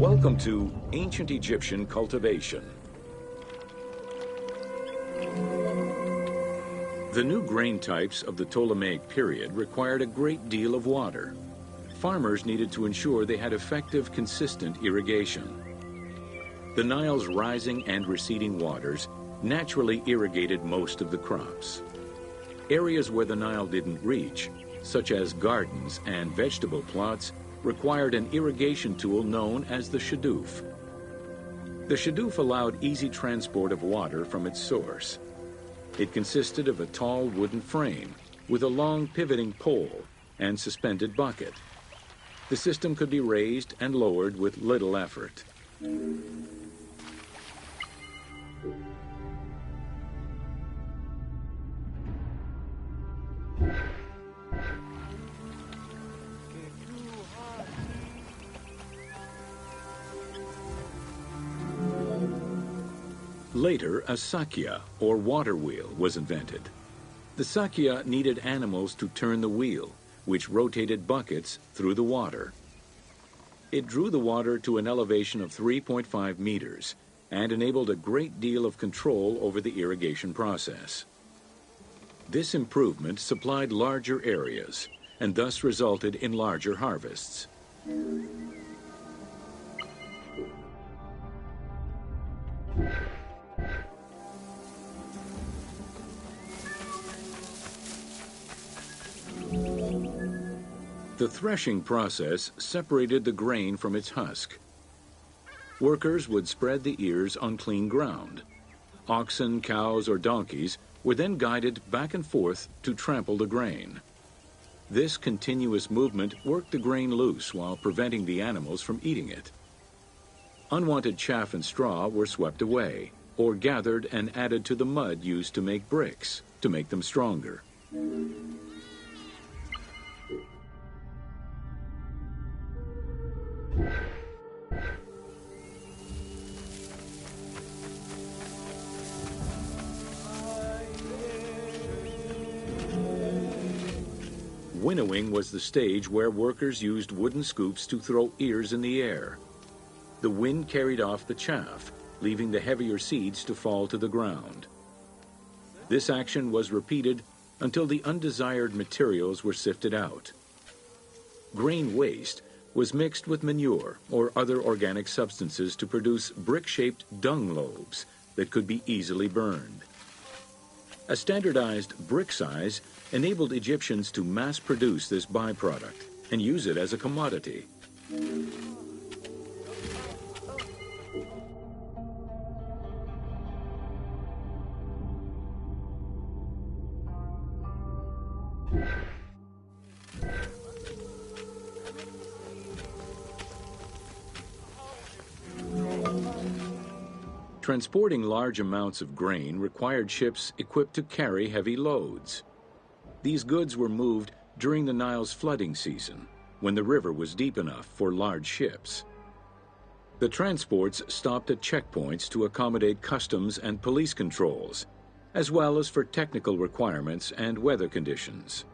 Welcome to Ancient Egyptian Cultivation. The new grain types of the Ptolemaic period required a great deal of water. Farmers needed to ensure they had effective, consistent irrigation. The Nile's rising and receding waters naturally irrigated most of the crops. Areas where the Nile didn't reach, such as gardens and vegetable plots, required an irrigation tool known as the shadoof. The shadoof allowed easy transport of water from its source. It consisted of a tall wooden frame with a long pivoting pole and suspended bucket. The system could be raised and lowered with little effort. Later, a sakya, or water wheel, was invented. The sakya needed animals to turn the wheel, which rotated buckets through the water. It drew the water to an elevation of 3.5 meters and enabled a great deal of control over the irrigation process. This improvement supplied larger areas and thus resulted in larger harvests. The threshing process separated the grain from its husk. Workers would spread the ears on clean ground. Oxen, cows, or donkeys were then guided back and forth to trample the grain. This continuous movement worked the grain loose while preventing the animals from eating it. Unwanted chaff and straw were swept away, or gathered and added to the mud used to make bricks, to make them stronger. Winnowing was the stage where workers used wooden scoops to throw ears in the air. The wind carried off the chaff, leaving the heavier seeds to fall to the ground. This action was repeated until the undesired materials were sifted out. Grain waste was mixed with manure or other organic substances to produce brick-shaped dung lobes that could be easily burned. A standardized brick size enabled Egyptians to mass-produce this byproduct and use it as a commodity. Transporting large amounts of grain required ships equipped to carry heavy loads. These goods were moved during the Nile's flooding season, when the river was deep enough for large ships. The transports stopped at checkpoints to accommodate customs and police controls, as well as for technical requirements and weather conditions.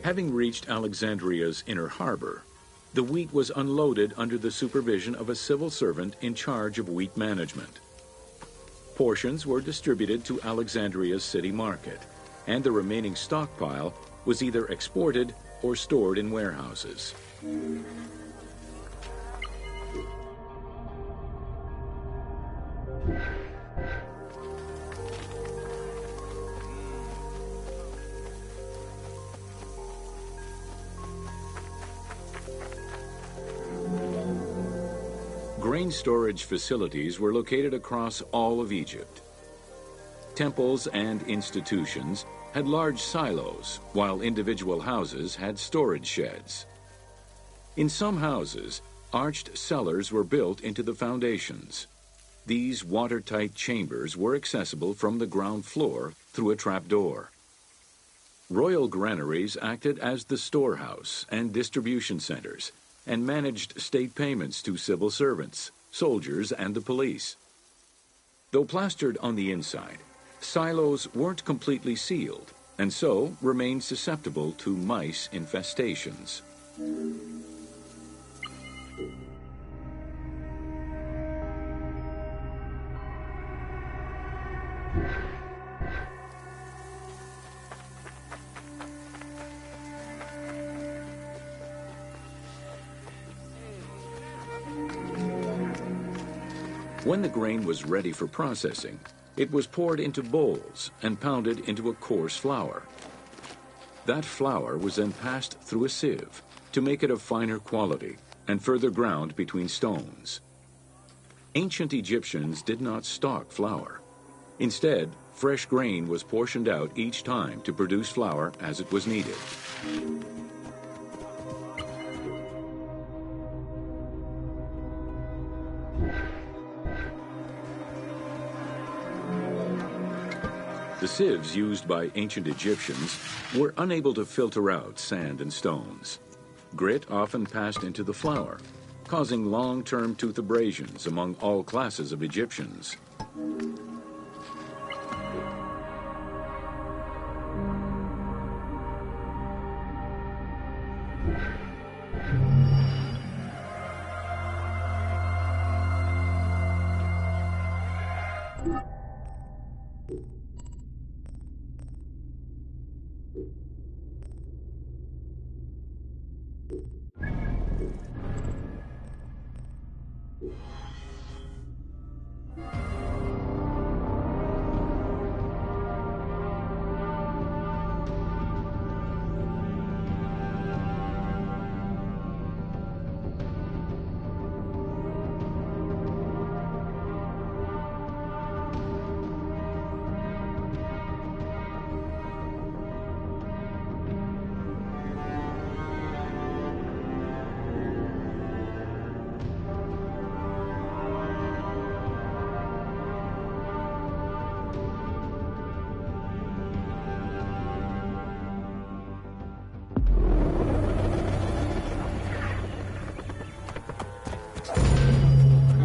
Having reached Alexandria's inner harbor, the wheat was unloaded under the supervision of a civil servant in charge of wheat management. Portions were distributed to Alexandria's city market, and the remaining stockpile was either exported or stored in warehouses. Grain storage facilities were located across all of Egypt. Temples and institutions had large silos, while individual houses had storage sheds. In some houses, arched cellars were built into the foundations. These watertight chambers were accessible from the ground floor through a trapdoor. Royal granaries acted as the storehouse and distribution centers, and managed state payments to civil servants, soldiers, and the police. Though plastered on the inside, silos weren't completely sealed, and so remained susceptible to mice infestations. When the grain was ready for processing, it was poured into bowls and pounded into a coarse flour. That flour was then passed through a sieve to make it of finer quality and further ground between stones. Ancient Egyptians did not stock flour. Instead, fresh grain was portioned out each time to produce flour as it was needed. The sieves used by ancient Egyptians were unable to filter out sand and stones. Grit often passed into the flour, causing long-term tooth abrasions among all classes of Egyptians.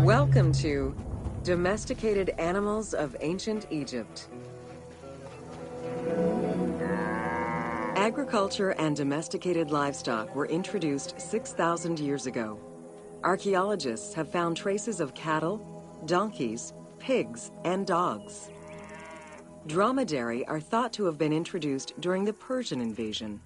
Welcome to Domesticated Animals of Ancient Egypt. Agriculture and domesticated livestock were introduced 6,000 years ago. Archaeologists have found traces of cattle, donkeys, pigs, and dogs. Dromedary are thought to have been introduced during the Persian invasion.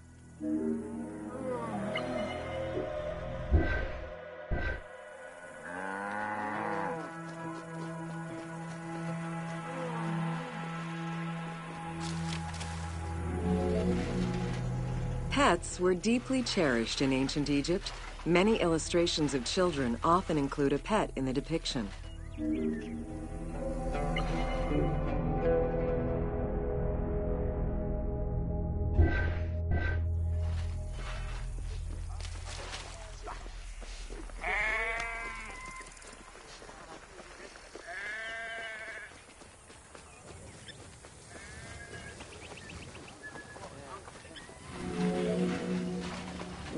Pets were deeply cherished in ancient Egypt. Many illustrations of children often include a pet in the depiction.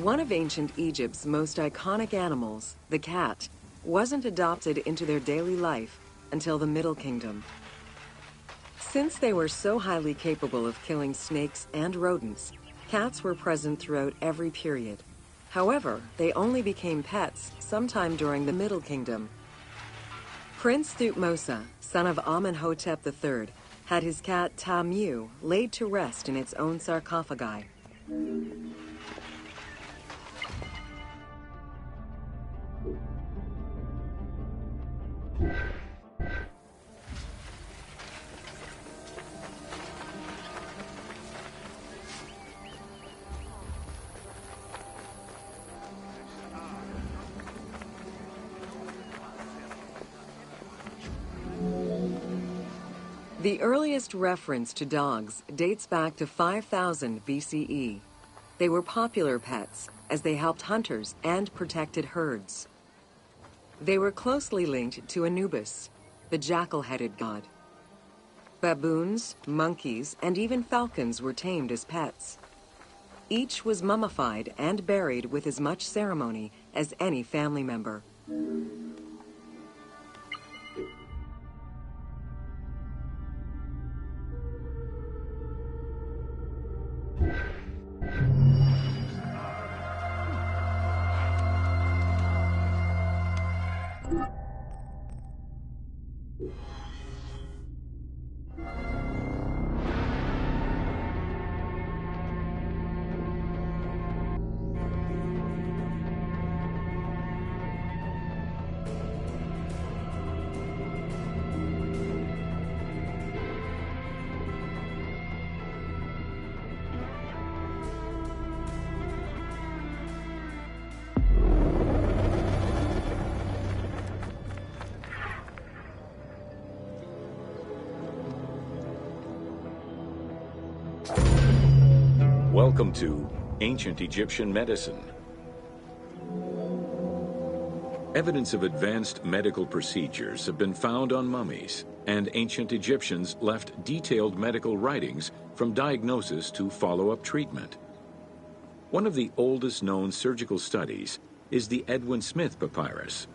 One of ancient Egypt's most iconic animals, the cat, wasn't adopted into their daily life until the Middle Kingdom. Since they were so highly capable of killing snakes and rodents, cats were present throughout every period. However, they only became pets sometime during the Middle Kingdom. Prince Thutmose, son of Amenhotep III, had his cat Tamiu laid to rest in its own sarcophagi. The earliest reference to dogs dates back to 5000 BCE. They were popular pets as they helped hunters and protected herds. They were closely linked to Anubis, the jackal-headed god. Baboons, monkeys, and even falcons were tamed as pets. Each was mummified and buried with as much ceremony as any family member. Welcome to Ancient Egyptian Medicine. Evidence of advanced medical procedures have been found on mummies, and ancient Egyptians left detailed medical writings from diagnosis to follow-up treatment. One of the oldest known surgical studies is the Edwin Smith Papyrus.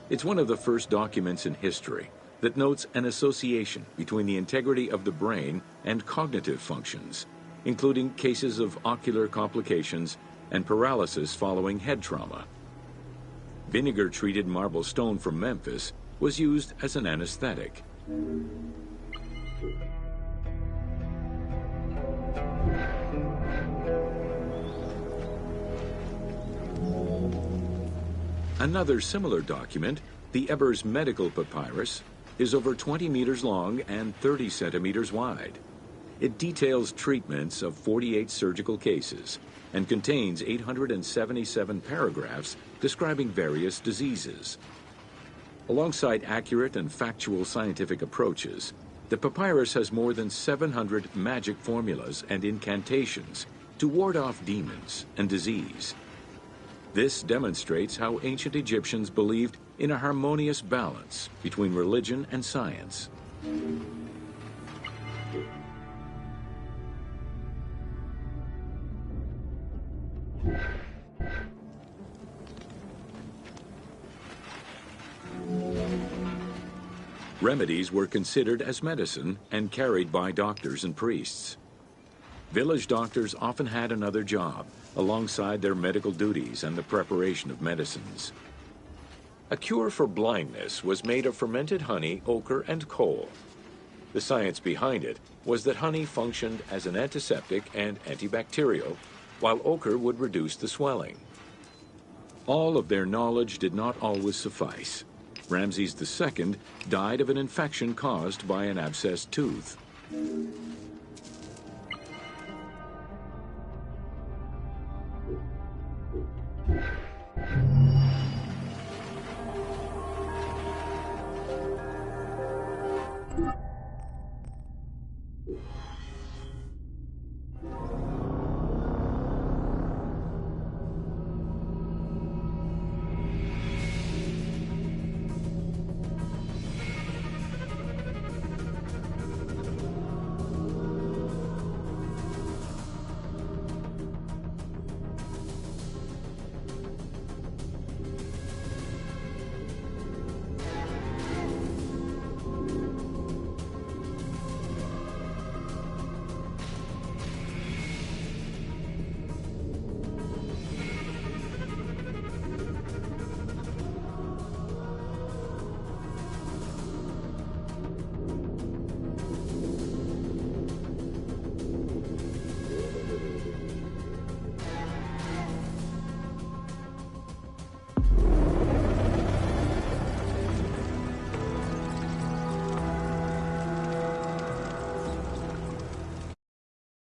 It's one of the first documents in history that notes an association between the integrity of the brain and cognitive functions, including cases of ocular complications and paralysis following head trauma. Vinegar-treated marble stone from Memphis was used as an anesthetic. Another similar document, the Ebers Medical Papyrus, is over 20 meters long and 30 centimeters wide. It details treatments of 48 surgical cases and contains 877 paragraphs describing various diseases. Alongside accurate and factual scientific approaches, the papyrus has more than 700 magic formulas and incantations to ward off demons and disease. This demonstrates how ancient Egyptians believed in a harmonious balance between religion and science. Remedies were considered as medicine and carried by doctors and priests. Village doctors often had another job alongside their medical duties and the preparation of medicines. A cure for blindness was made of fermented honey, ochre, and coal. The science behind it was that honey functioned as an antiseptic and antibacterial, while ochre would reduce the swelling. All of their knowledge did not always suffice. Ramses II died of an infection caused by an abscessed tooth.